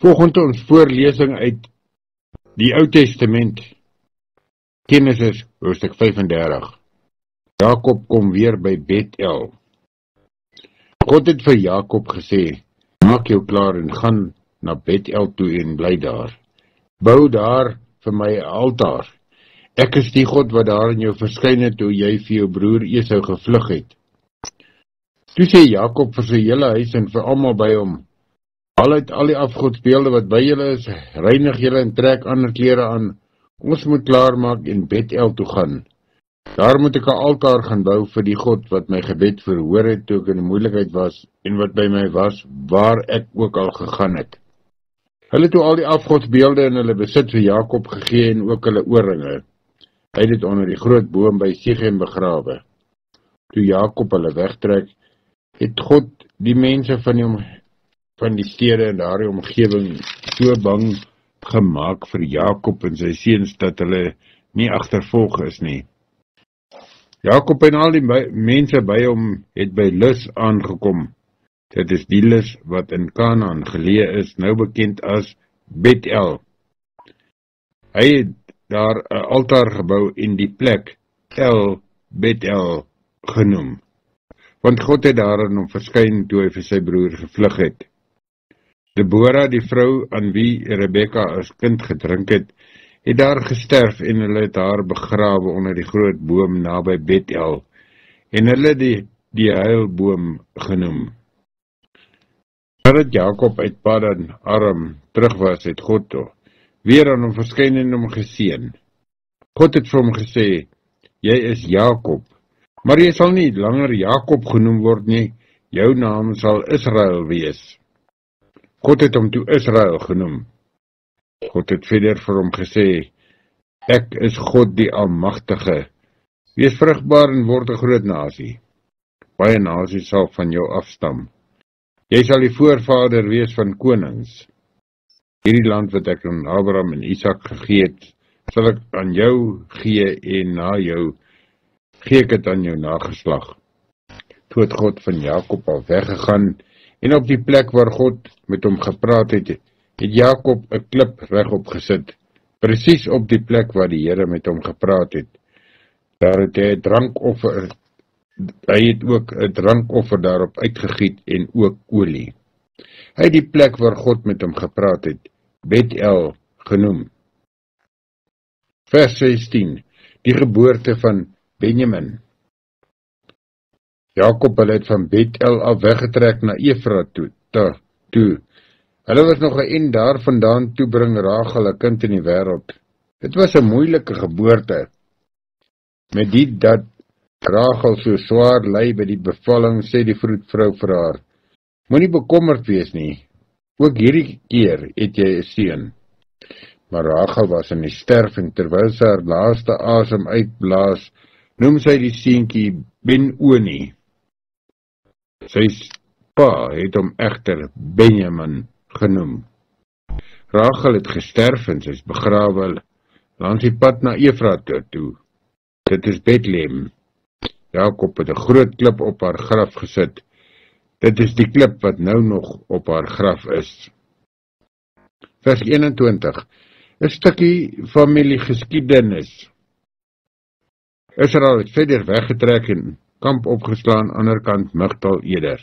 Volgende ons voorlesing uit die Ou Testament, Genesis, hoofstuk 35. Jakob kom weer by Bethel. God het vir Jakob gesê, maak jou klaar en gaan na Bethel toe en bly daar. Bou daar vir my 'n altaar. Ek is die God wat daar in jou verskyn het toe jy vir jou broer Esau gevlug het. Toe sê Jakob vir sy hele huis en vir almal by hom, haal uit al die afgodsbeelde wat by julle is, reinig julle en trek ander klere aan. Ons moet klaarmaak en Bethel toe gaan. Daar moet ek 'n altaar gaan bou vir die God wat my gebed verhoor het toe ek in die moeilikheid was en wat by my was, waar ek ook al gegaan het. Hulle toe al die afgodsbeelde in hulle besit vir Jakob gegee en ook hulle oorringe. Hy het dit onder die groot boom by Sichem begrawe. Toe Jakob hulle wegtrek, het God die mense van die stede in daardie omgewing so bang gemaak vir Jakob en sy seuns dat hulle nie agtervolg is nie. Jakob en al die mense by hom het by Lus aangekom. Dit is die Lus wat in Kanaan geleë is, nou bekend as Bethel. Hy het daar 'n altaar gebou en die plek El Bethel genoem, want God het daarin hom verskyn toe hy vir sy broer gevlug het. Deborah, die vrou aan wie Rebekka as kind gedrink het daar gesterf en hulle het haar begrawe onder die groot boom naby Bethel en hulle die heilboom genoem. Nadat Jakob uit Padan Aram terug was, het God weer aan hom verskyn en hom geseën. God het vir hom gesê, jy is Jakob, maar jy sal nie langer Jakob genoem word nie, jou naam sal Israel wees. God het hom toe Israel genoem. God het verder vir hom gesê, ek is God die Almagtige, wees vrugbaar en word 'n groot nasie. Baie nasies sal van jou afstam. Jy sal die voorvader wees van konings. Hierdie land wat ek aan Abraham en Isak gegee het, sal ek aan jou gee en na jou gee ek het aan jou nageslag. Toe het God van Jakob al weggegaan en op die plek waar God met hom gepraat het, het Jakob 'n klip regop gesit, presies op die plek waar die Here met hom gepraat het. Daar het hy het ook 'n drankoffer daarop uitgegiet en ook olie. Hy het die plek waar God met hom gepraat het, Bethel genoem. Vers 16, die geboorte van Benjamin. Jakob het van Bethel af weggetrek na Efrat toe. Hulle was nog 'n en daar vandaan toe bring Rachel 'n kind in die wêreld. Dit was 'n moeilike geboorte. Met dit dat Rachel so swaar ly by die bevalling, sê die vroedvrou vir haar, moenie bekommerd wees nie, ook hierdie keer het jy 'n seun. Maar Rachel was in die sterf en terwyl sy haar laaste asem uitblaas, noem sy die seentjie Ben-Oni. Sy pa het hom egter Benjamin genoem. Rachel het gesterf en sy is begrawe langs die pad na Efrat toe. Dit is Bethlehem. Jakob het 'n groot klip op haar graf gesit. Dit is die klip wat nou nog op haar graf is. Vers 21. 'n stukkie familiegeskiedenis. Israel het verder weggetrek en kamp opgeslaan aan die ander kant Migdal Eder.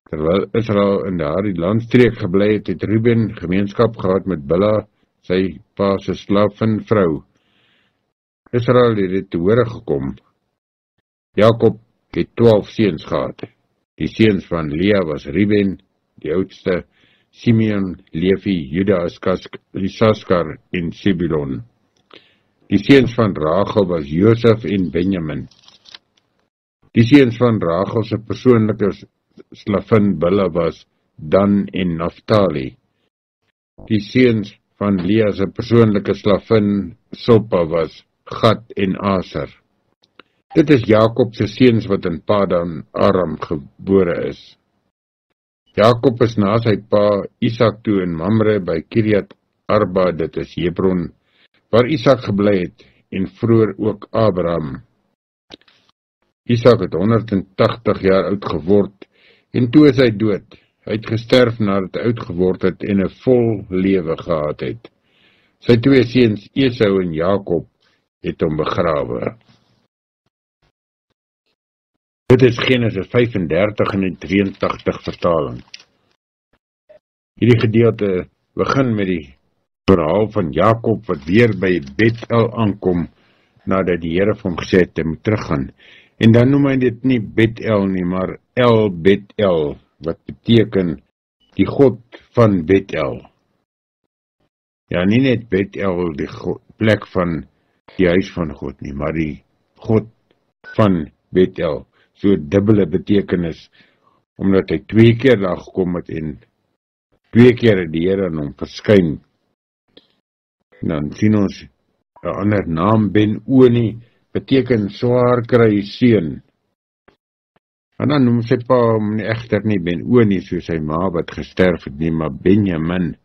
Terwyl Israel in daardie landstreek gebly het, het Ruben gemeenskap gehad met Bilha, sy pa se slaafin vrou. Israel het dit te hore gekom. Jakob het 12 seuns gehad. Die seuns van Lea was Ruben, die oudste, Simeon, Levi, Juda, Issachar en Zebulon. Die seuns van Rachel was Josef en Benjamin. Die seuns van Rachel se persoonlike slavin Bilha was Dan en Naphtali. Die seuns van Lea se persoonlike slavin Silpa was Gad en Aser. Dit is Jakob se seuns wat in Padan Aram gebore is. Jakob is na sy pa Isak toe in Mamre by Kiriat Arba, dit is Hebron, waar Isak gebly het, en vroeër ook Abraham. Isak het 180 jaar oud geword, en toe is hy dood. Hy het gesterf nadat hy oud geword het en 'n vol lewe gehad het. Sy twee seuns Esau en Jakob het hom begrawe. Dit is Genesis 35 en die 83 vertaling. Hierdie gedeelte begin met die verhaal van Jakob wat weer by Bet-El aankom nadat die Here vir hom gesê het hy moet teruggaan. En dan noem hy dit nie Bet-El nie, maar El Bet-El, wat beteken die God van Bet-El. Ja, nie net Bet-El, die plek van die huis van God nie, maar die God van Bet-El. So dubbele betekenis, omdat hy 2 keer daar gekom het en 2 keer het die Here aan hom verskyn. En dan sien ons 'n ander naam, Ben-Oni, beteken swaar kry seun. En dan noem sy pa hom egter nie Ben-Oni soos sy ma wat gesterf het nie, maar Benjamin.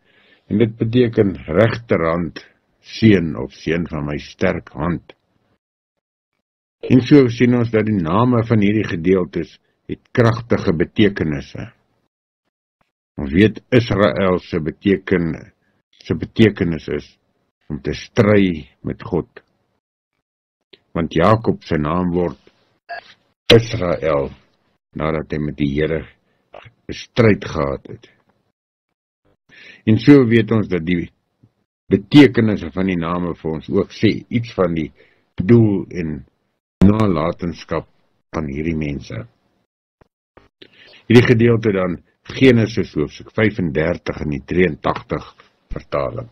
En dit beteken regterhand seun of seun van my sterk hand. En so sien ons dat die name van hierdie gedeeltes het kragtige betekenisse. Ons weet Israel se betekenis is om te stry met God. Want Jakob se naam word Israel nadat hy met die Here 'n stryd gehad het. En so weet ons dat die betekenisse van die name vir ons ook sê iets van die doel en nalatenskap van hierdie mense. Hierdie gedeelte dan Genesis hoofstuk 35 en die 83 vertaling.